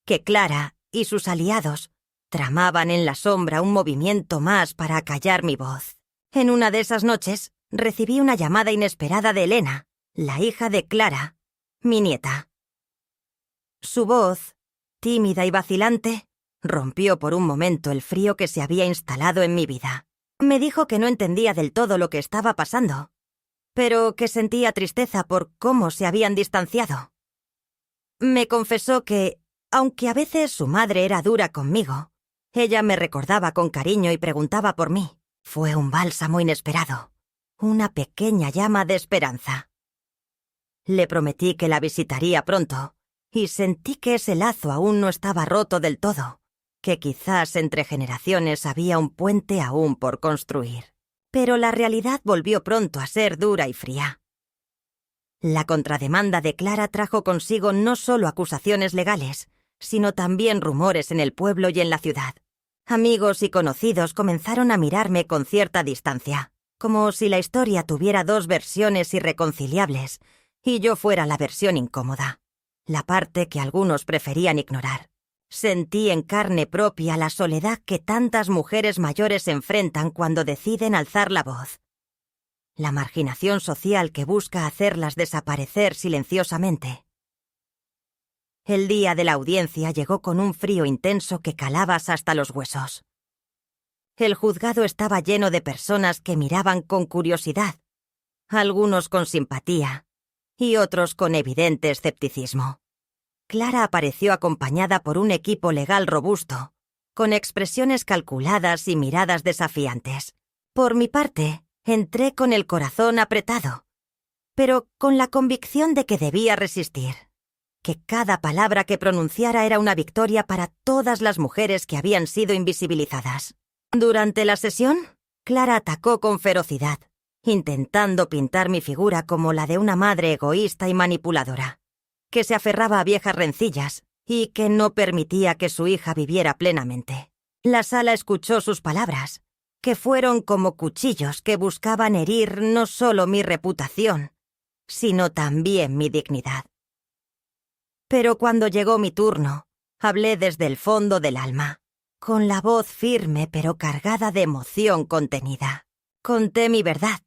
A: que Clara y sus aliados tramaban en la sombra un movimiento más para acallar mi voz. En una de esas noches, recibí una llamada inesperada de Elena, la hija de Clara, mi nieta. Su voz, tímida y vacilante, rompió por un momento el frío que se había instalado en mi vida. Me dijo que no entendía del todo lo que estaba pasando, pero que sentía tristeza por cómo se habían distanciado. Me confesó que, aunque a veces su madre era dura conmigo, ella me recordaba con cariño y preguntaba por mí. Fue un bálsamo inesperado, una pequeña llama de esperanza. Le prometí que la visitaría pronto, y sentí que ese lazo aún no estaba roto del todo, que quizás entre generaciones había un puente aún por construir. Pero la realidad volvió pronto a ser dura y fría. La contrademanda de Clara trajo consigo no solo acusaciones legales, sino también rumores en el pueblo y en la ciudad. Amigos y conocidos comenzaron a mirarme con cierta distancia, como si la historia tuviera dos versiones irreconciliables y yo fuera la versión incómoda, la parte que algunos preferían ignorar. Sentí en carne propia la soledad que tantas mujeres mayores enfrentan cuando deciden alzar la voz. La marginación social que busca hacerlas desaparecer silenciosamente. El día de la audiencia llegó con un frío intenso que calabas hasta los huesos. El juzgado estaba lleno de personas que miraban con curiosidad, algunos con simpatía y otros con evidente escepticismo. Clara apareció acompañada por un equipo legal robusto, con expresiones calculadas y miradas desafiantes. Por mi parte, entré con el corazón apretado, pero con la convicción de que debía resistir, que cada palabra que pronunciara era una victoria para todas las mujeres que habían sido invisibilizadas. Durante la sesión, Clara atacó con ferocidad, intentando pintar mi figura como la de una madre egoísta y manipuladora, que se aferraba a viejas rencillas y que no permitía que su hija viviera plenamente. La sala escuchó sus palabras, que fueron como cuchillos que buscaban herir no solo mi reputación, sino también mi dignidad. Pero cuando llegó mi turno, hablé desde el fondo del alma, con la voz firme pero cargada de emoción contenida. Conté mi verdad,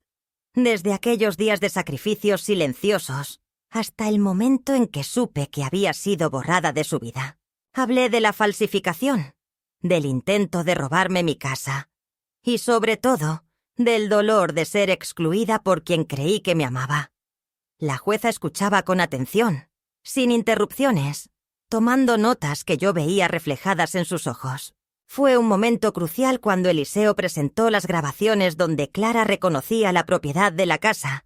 A: desde aquellos días de sacrificios silenciosos hasta el momento en que supe que había sido borrada de su vida. Hablé de la falsificación, del intento de robarme mi casa y, sobre todo, del dolor de ser excluida por quien creí que me amaba. La jueza escuchaba con atención, sin interrupciones, tomando notas que yo veía reflejadas en sus ojos. Fue un momento crucial cuando Eliseo presentó las grabaciones donde Clara reconocía la propiedad de la casa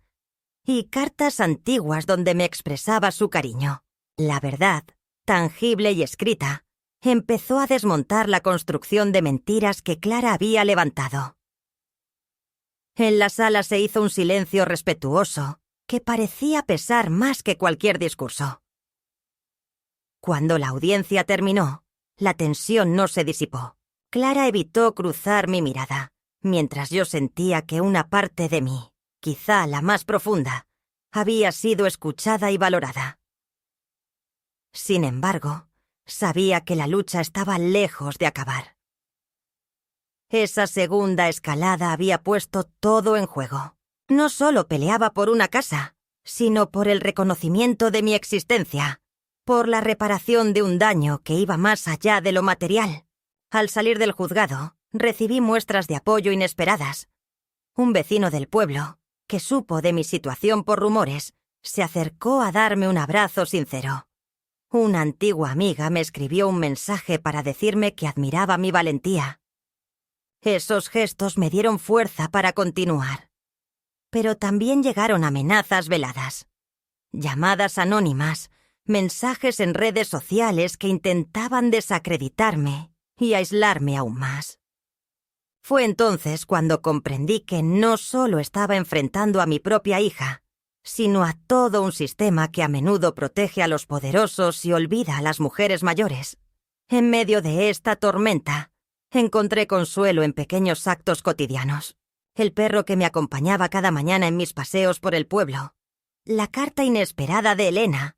A: y cartas antiguas donde me expresaba su cariño. La verdad, tangible y escrita, empezó a desmontar la construcción de mentiras que Clara había levantado. En la sala se hizo un silencio respetuoso que parecía pesar más que cualquier discurso. Cuando la audiencia terminó, la tensión no se disipó. Clara evitó cruzar mi mirada, mientras yo sentía que una parte de mí, quizá la más profunda, había sido escuchada y valorada. Sin embargo, sabía que la lucha estaba lejos de acabar. Esa segunda escalada había puesto todo en juego. No solo peleaba por una casa, sino por el reconocimiento de mi existencia, por la reparación de un daño que iba más allá de lo material. Al salir del juzgado, recibí muestras de apoyo inesperadas. Un vecino del pueblo, que supo de mi situación por rumores, se acercó a darme un abrazo sincero. Una antigua amiga me escribió un mensaje para decirme que admiraba mi valentía. Esos gestos me dieron fuerza para continuar. Pero también llegaron amenazas veladas, llamadas anónimas, mensajes en redes sociales que intentaban desacreditarme y aislarme aún más. Fue entonces cuando comprendí que no solo estaba enfrentando a mi propia hija, sino a todo un sistema que a menudo protege a los poderosos y olvida a las mujeres mayores. En medio de esta tormenta, encontré consuelo en pequeños actos cotidianos. El perro que me acompañaba cada mañana en mis paseos por el pueblo, la carta inesperada de Elena,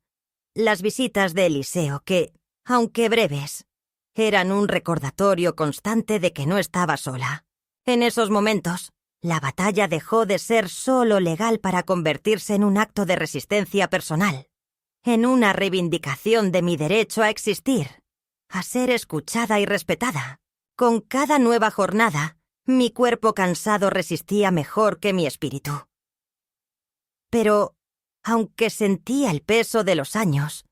A: las visitas de Eliseo que, aunque breves, eran un recordatorio constante de que no estaba sola. En esos momentos, la batalla dejó de ser solo legal para convertirse en un acto de resistencia personal, en una reivindicación de mi derecho a existir, a ser escuchada y respetada. Con cada nueva jornada, mi cuerpo cansado resistía mejor que mi espíritu. Pero, aunque sentía el peso de los años,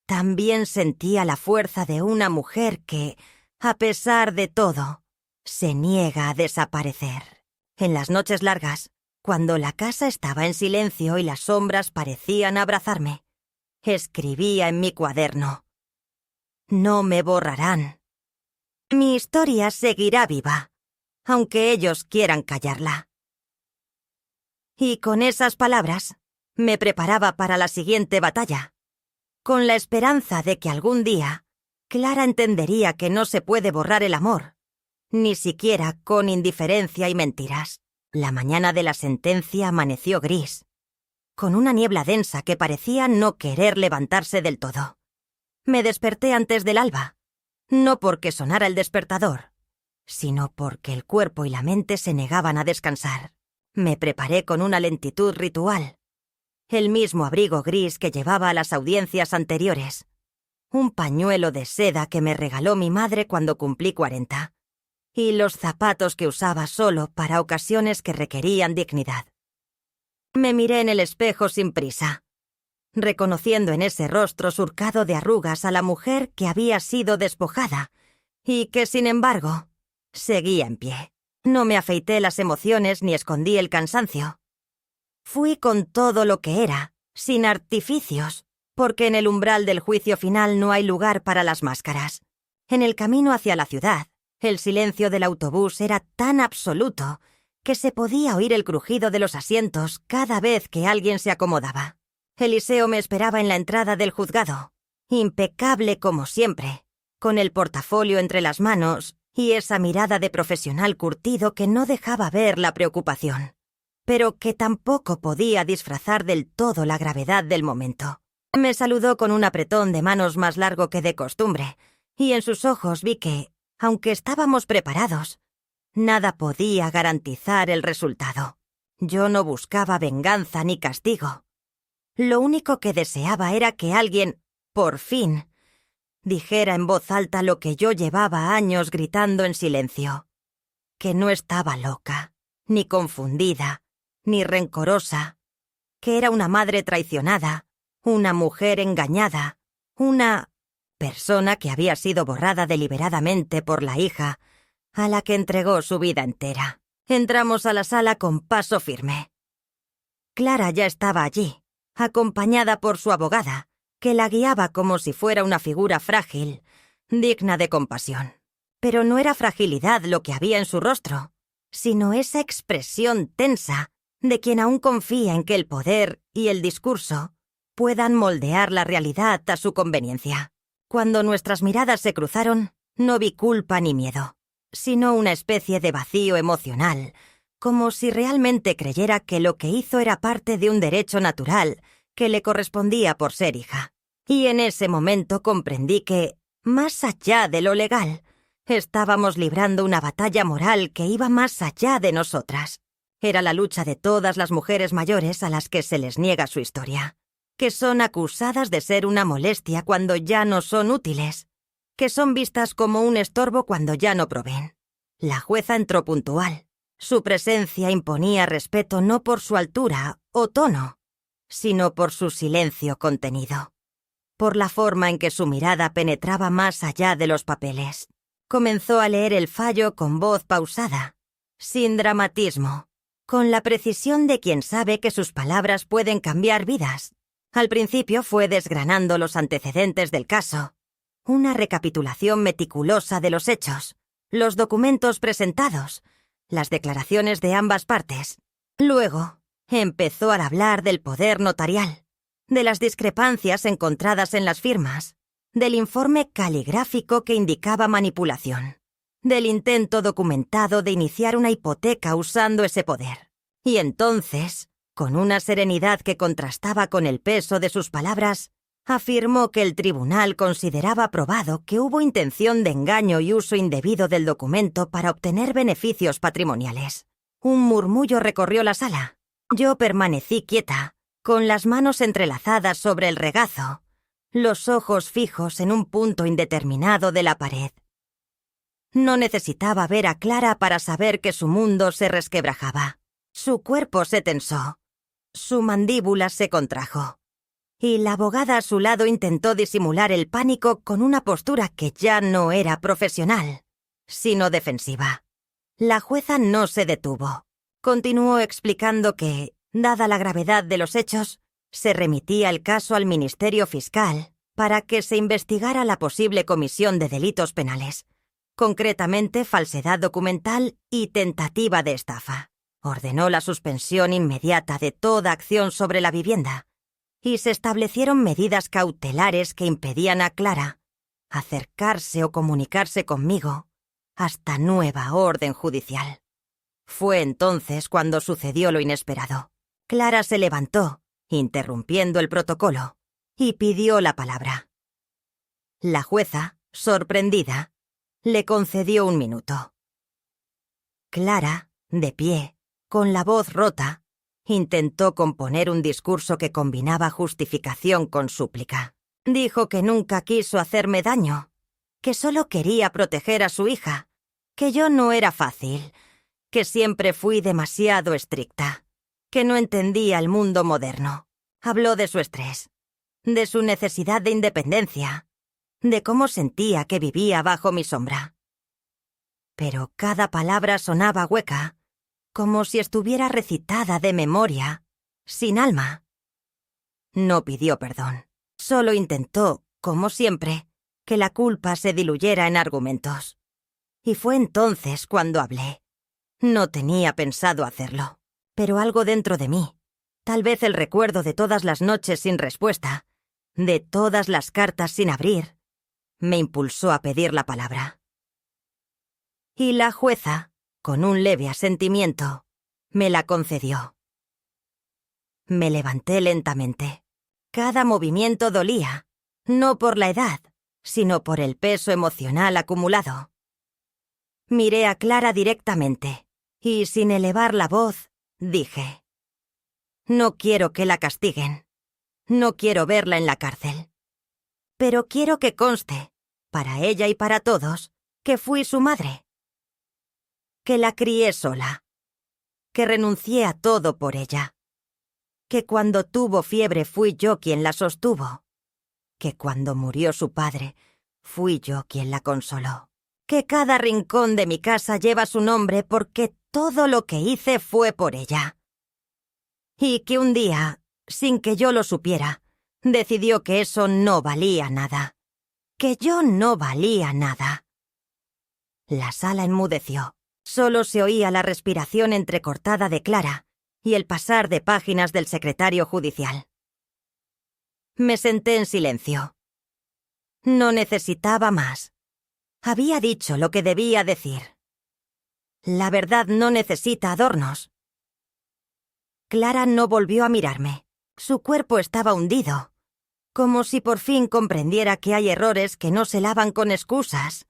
A: también sentía la fuerza de una mujer que, a pesar de todo, se niega a desaparecer. En las noches largas, cuando la casa estaba en silencio y las sombras parecían abrazarme, escribía en mi cuaderno: «No me borrarán. Mi historia seguirá viva, aunque ellos quieran callarla». Y con esas palabras, Me preparaba para la siguiente batalla, con la esperanza de que algún día Clara entendería que no se puede borrar el amor, ni siquiera con indiferencia y mentiras. La mañana de la sentencia amaneció gris, con una niebla densa que parecía no querer levantarse del todo. Me desperté antes del alba, no porque sonara el despertador, sino porque el cuerpo y la mente se negaban a descansar. Me preparé con una lentitud ritual, el mismo abrigo gris que llevaba a las audiencias anteriores, un pañuelo de seda que me regaló mi madre cuando cumplí 40, y los zapatos que usaba solo para ocasiones que requerían dignidad. Me miré en el espejo sin prisa, reconociendo en ese rostro surcado de arrugas a la mujer que había sido despojada y que, sin embargo, seguía en pie. No me afeité las emociones ni escondí el cansancio. Fui con todo lo que era, sin artificios, porque en el umbral del juicio final no hay lugar para las máscaras. En el camino hacia la ciudad, el silencio del autobús era tan absoluto que se podía oír el crujido de los asientos cada vez que alguien se acomodaba. Eliseo me esperaba en la entrada del juzgado, impecable como siempre, con el portafolio entre las manos y esa mirada de profesional curtido que no dejaba ver la preocupación, pero que tampoco podía disfrazar del todo la gravedad del momento. Me saludó con un apretón de manos más largo que de costumbre, y en sus ojos vi que, aunque estábamos preparados, nada podía garantizar el resultado. Yo no buscaba venganza ni castigo. Lo único que deseaba era que alguien, por fin, dijera en voz alta lo que yo llevaba años gritando en silencio: que no estaba loca, ni confundida, ni rencorosa, que era una madre traicionada, una mujer engañada, una persona que había sido borrada deliberadamente por la hija, a la que entregó su vida entera. Entramos a la sala con paso firme. Clara ya estaba allí, acompañada por su abogada, que la guiaba como si fuera una figura frágil, digna de compasión. Pero no era fragilidad lo que había en su rostro, sino esa expresión tensa de quien aún confía en que el poder y el discurso puedan moldear la realidad a su conveniencia. Cuando nuestras miradas se cruzaron, no vi culpa ni miedo, sino una especie de vacío emocional, como si realmente creyera que lo que hizo era parte de un derecho natural que le correspondía por ser hija. Y en ese momento comprendí que, más allá de lo legal, estábamos librando una batalla moral que iba más allá de nosotras. Era la lucha de todas las mujeres mayores a las que se les niega su historia, que son acusadas de ser una molestia cuando ya no son útiles, que son vistas como un estorbo cuando ya no proveen. La jueza entró puntual. Su presencia imponía respeto no por su altura o tono, sino por su silencio contenido, por la forma en que su mirada penetraba más allá de los papeles. Comenzó a leer el fallo con voz pausada, sin dramatismo, con la precisión de quien sabe que sus palabras pueden cambiar vidas. Al principio fue desgranando los antecedentes del caso, una recapitulación meticulosa de los hechos, los documentos presentados, las declaraciones de ambas partes. Luego, empezó a hablar del poder notarial, de las discrepancias encontradas en las firmas, del informe caligráfico que indicaba manipulación, del intento documentado de iniciar una hipoteca usando ese poder. Y entonces, con una serenidad que contrastaba con el peso de sus palabras, afirmó que el tribunal consideraba probado que hubo intención de engaño y uso indebido del documento para obtener beneficios patrimoniales. Un murmullo recorrió la sala. Yo permanecí quieta, con las manos entrelazadas sobre el regazo, los ojos fijos en un punto indeterminado de la pared. No necesitaba ver a Clara para saber que su mundo se resquebrajaba. Su cuerpo se tensó, su mandíbula se contrajo, y la abogada a su lado intentó disimular el pánico con una postura que ya no era profesional, sino defensiva. La jueza no se detuvo. Continuó explicando que, dada la gravedad de los hechos, se remitía el caso al Ministerio Fiscal para que se investigara la posible comisión de delitos penales, concretamente falsedad documental y tentativa de estafa. Ordenó la suspensión inmediata de toda acción sobre la vivienda y se establecieron medidas cautelares que impedían a Clara acercarse o comunicarse conmigo hasta nueva orden judicial. Fue entonces cuando sucedió lo inesperado. Clara se levantó, interrumpiendo el protocolo, y pidió la palabra. La jueza, sorprendida, le concedió 1 minuto. Clara, de pie, con la voz rota, intentó componer un discurso que combinaba justificación con súplica. Dijo que nunca quiso hacerme daño, que solo quería proteger a su hija, que yo no era fácil, que siempre fui demasiado estricta, que no entendía el mundo moderno. Habló de su estrés, de su necesidad de independencia, de cómo sentía que vivía bajo mi sombra. Pero cada palabra sonaba hueca, como si estuviera recitada de memoria, sin alma. No pidió perdón, solo intentó, como siempre, que la culpa se diluyera en argumentos. Y fue entonces cuando hablé. No tenía pensado hacerlo, pero algo dentro de mí, tal vez el recuerdo de todas las noches sin respuesta, de todas las cartas sin abrir, me impulsó a pedir la palabra. Y la jueza, con un leve asentimiento, me la concedió. Me levanté lentamente. Cada movimiento dolía, no por la edad, sino por el peso emocional acumulado. Miré a Clara directamente y, sin elevar la voz, dije: no quiero que la castiguen. No quiero verla en la cárcel. Pero quiero que conste, para ella y para todos, que fui su madre. Que la crié sola. Que renuncié a todo por ella. Que cuando tuvo fiebre fui yo quien la sostuvo. Que cuando murió su padre, fui yo quien la consoló. Que cada rincón de mi casa lleva su nombre porque todo lo que hice fue por ella. Y que un día, sin que yo lo supiera, decidió que eso no valía nada. Que yo no valía nada. La sala enmudeció. Solo se oía la respiración entrecortada de Clara y el pasar de páginas del secretario judicial. Me senté en silencio. No necesitaba más. Había dicho lo que debía decir. La verdad no necesita adornos. Clara no volvió a mirarme. Su cuerpo estaba hundido, como si por fin comprendiera que hay errores que no se lavan con excusas,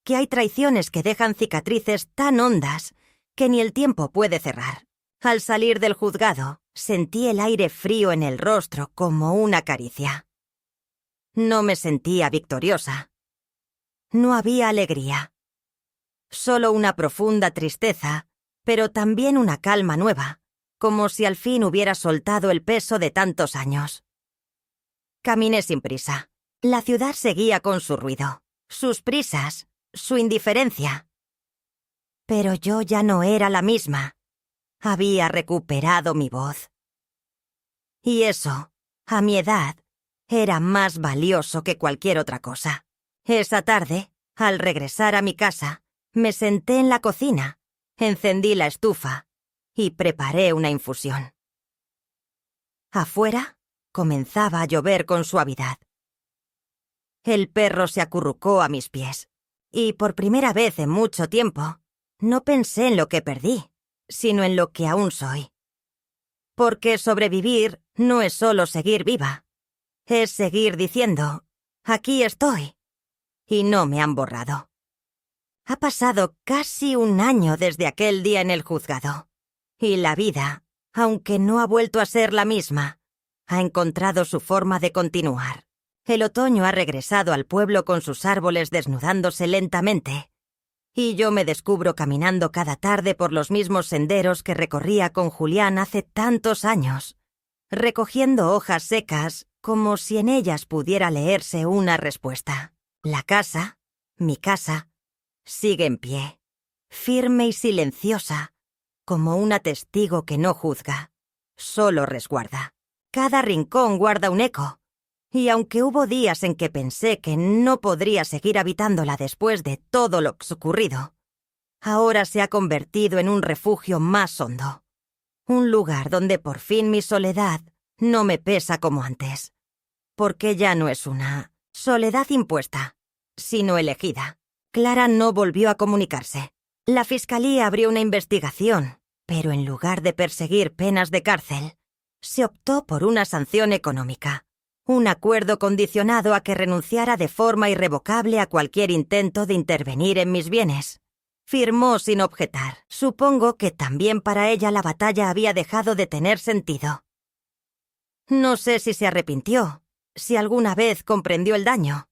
A: que hay traiciones que dejan cicatrices tan hondas que ni el tiempo puede cerrar. Al salir del juzgado, sentí el aire frío en el rostro como una caricia. No me sentía victoriosa. No había alegría. Solo una profunda tristeza, pero también una calma nueva, como si al fin hubiera soltado el peso de tantos años. Caminé sin prisa. La ciudad seguía con su ruido, sus prisas, su indiferencia. Pero yo ya no era la misma. Había recuperado mi voz. Y eso, a mi edad, era más valioso que cualquier otra cosa. Esa tarde, al regresar a mi casa, me senté en la cocina, encendí la estufa y preparé una infusión. Afuera comenzaba a llover con suavidad. El perro se acurrucó a mis pies, y por primera vez en mucho tiempo, no pensé en lo que perdí, sino en lo que aún soy. Porque sobrevivir no es solo seguir viva, es seguir diciendo: aquí estoy, y no me han borrado. Ha pasado casi 1 año desde aquel día en el juzgado, y la vida, aunque no ha vuelto a ser la misma, ha encontrado su forma de continuar. El otoño ha regresado al pueblo con sus árboles desnudándose lentamente, y yo me descubro caminando cada tarde por los mismos senderos que recorría con Julián hace tantos años, recogiendo hojas secas como si en ellas pudiera leerse una respuesta. La casa, mi casa, sigue en pie, firme y silenciosa, como una testigo que no juzga, solo resguarda. Cada rincón guarda un eco, y aunque hubo días en que pensé que no podría seguir habitándola después de todo lo ocurrido, ahora se ha convertido en un refugio más hondo. Un lugar donde por fin mi soledad no me pesa como antes. Porque ya no es una soledad impuesta, sino elegida. Clara no volvió a comunicarse. La fiscalía abrió una investigación, pero en lugar de perseguir penas de cárcel, se optó por una sanción económica. Un acuerdo condicionado a que renunciara de forma irrevocable a cualquier intento de intervenir en mis bienes. Firmó sin objetar. Supongo que también para ella la batalla había dejado de tener sentido. No sé si se arrepintió, si alguna vez comprendió el daño.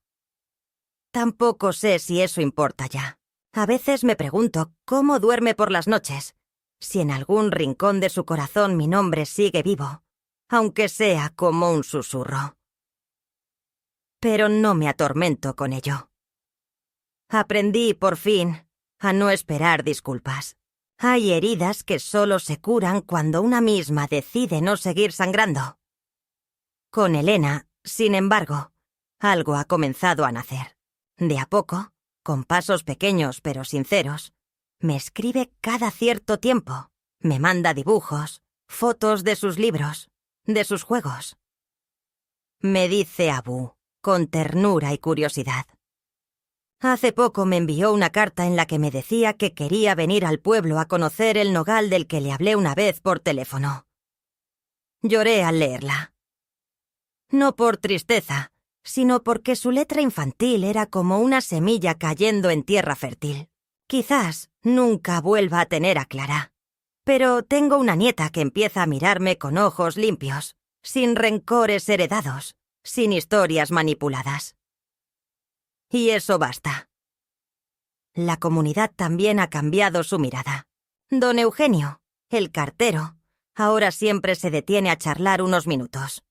A: Tampoco sé si eso importa ya. A veces me pregunto cómo duerme por las noches, si en algún rincón de su corazón mi nombre sigue vivo, aunque sea como un susurro. Pero no me atormento con ello. Aprendí, por fin, a no esperar disculpas. Hay heridas que solo se curan cuando una misma decide no seguir sangrando. Con Elena, sin embargo, algo ha comenzado a nacer. De a poco, con pasos pequeños pero sinceros, me escribe cada cierto tiempo, me manda dibujos, fotos de sus libros, de sus juegos. Me dice Abu, con ternura y curiosidad. Hace poco me envió una carta en la que me decía que quería venir al pueblo a conocer el nogal del que le hablé una vez por teléfono. Lloré al leerla. No por tristeza, sino porque su letra infantil era como una semilla cayendo en tierra fértil. Quizás nunca vuelva a tener a Clara. Pero tengo una nieta que empieza a mirarme con ojos limpios, sin rencores heredados, sin historias manipuladas. Y eso basta. La comunidad también ha cambiado su mirada. Don Eugenio, el cartero, ahora siempre se detiene a charlar unos minutos.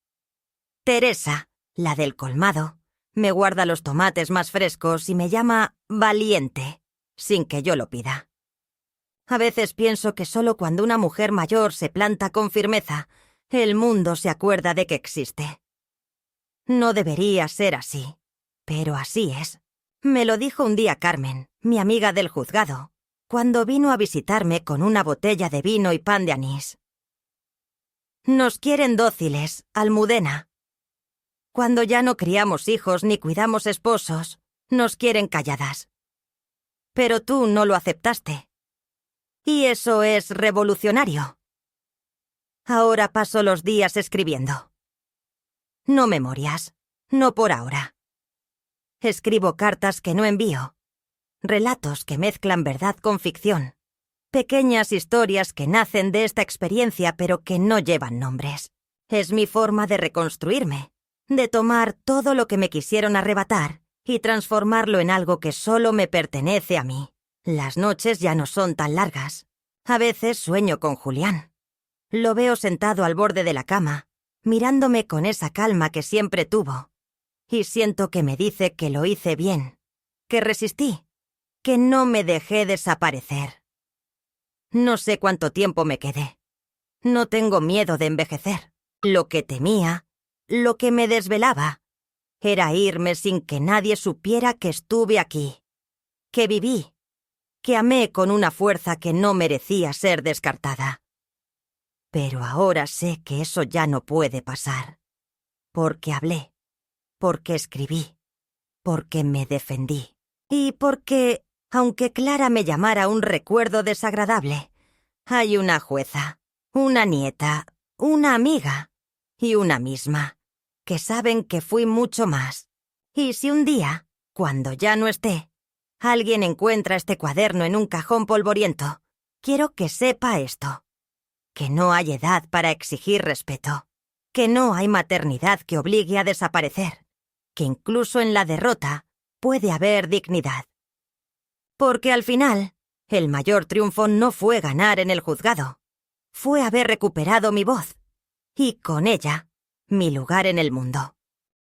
A: Teresa, la del colmado, me guarda los tomates más frescos y me llama valiente, sin que yo lo pida. A veces pienso que solo cuando una mujer mayor se planta con firmeza, el mundo se acuerda de que existe. No debería ser así, pero así es. Me lo dijo un día Carmen, mi amiga del juzgado, cuando vino a visitarme con una botella de vino y pan de anís. Nos quieren dóciles, Almudena. Cuando ya no criamos hijos ni cuidamos esposos, nos quieren calladas. Pero tú no lo aceptaste. Y eso es revolucionario. Ahora paso los días escribiendo. No memorias, no por ahora. Escribo cartas que no envío, relatos que mezclan verdad con ficción, pequeñas historias que nacen de esta experiencia pero que no llevan nombres. Es mi forma de reconstruirme, de tomar todo lo que me quisieron arrebatar y transformarlo en algo que solo me pertenece a mí. Las noches ya no son tan largas. A veces sueño con Julián. Lo veo sentado al borde de la cama, mirándome con esa calma que siempre tuvo. Y siento que me dice que lo hice bien, que resistí, que no me dejé desaparecer. No sé cuánto tiempo me quedé. No tengo miedo de envejecer. Lo que temía, lo que me desvelaba, era irme sin que nadie supiera que estuve aquí, que viví, que amé con una fuerza que no merecía ser descartada. Pero ahora sé que eso ya no puede pasar, porque hablé, porque escribí, porque me defendí, y porque, aunque Clara me llamara un recuerdo desagradable, hay una jueza, una nieta, una amiga y una misma, que saben que fui mucho más. Y si un día, cuando ya no esté, alguien encuentra este cuaderno en un cajón polvoriento, quiero que sepa esto: que no hay edad para exigir respeto, que no hay maternidad que obligue a desaparecer, que incluso en la derrota puede haber dignidad. Porque al final, el mayor triunfo no fue ganar en el juzgado, fue haber recuperado mi voz, y con ella, mi lugar en el mundo.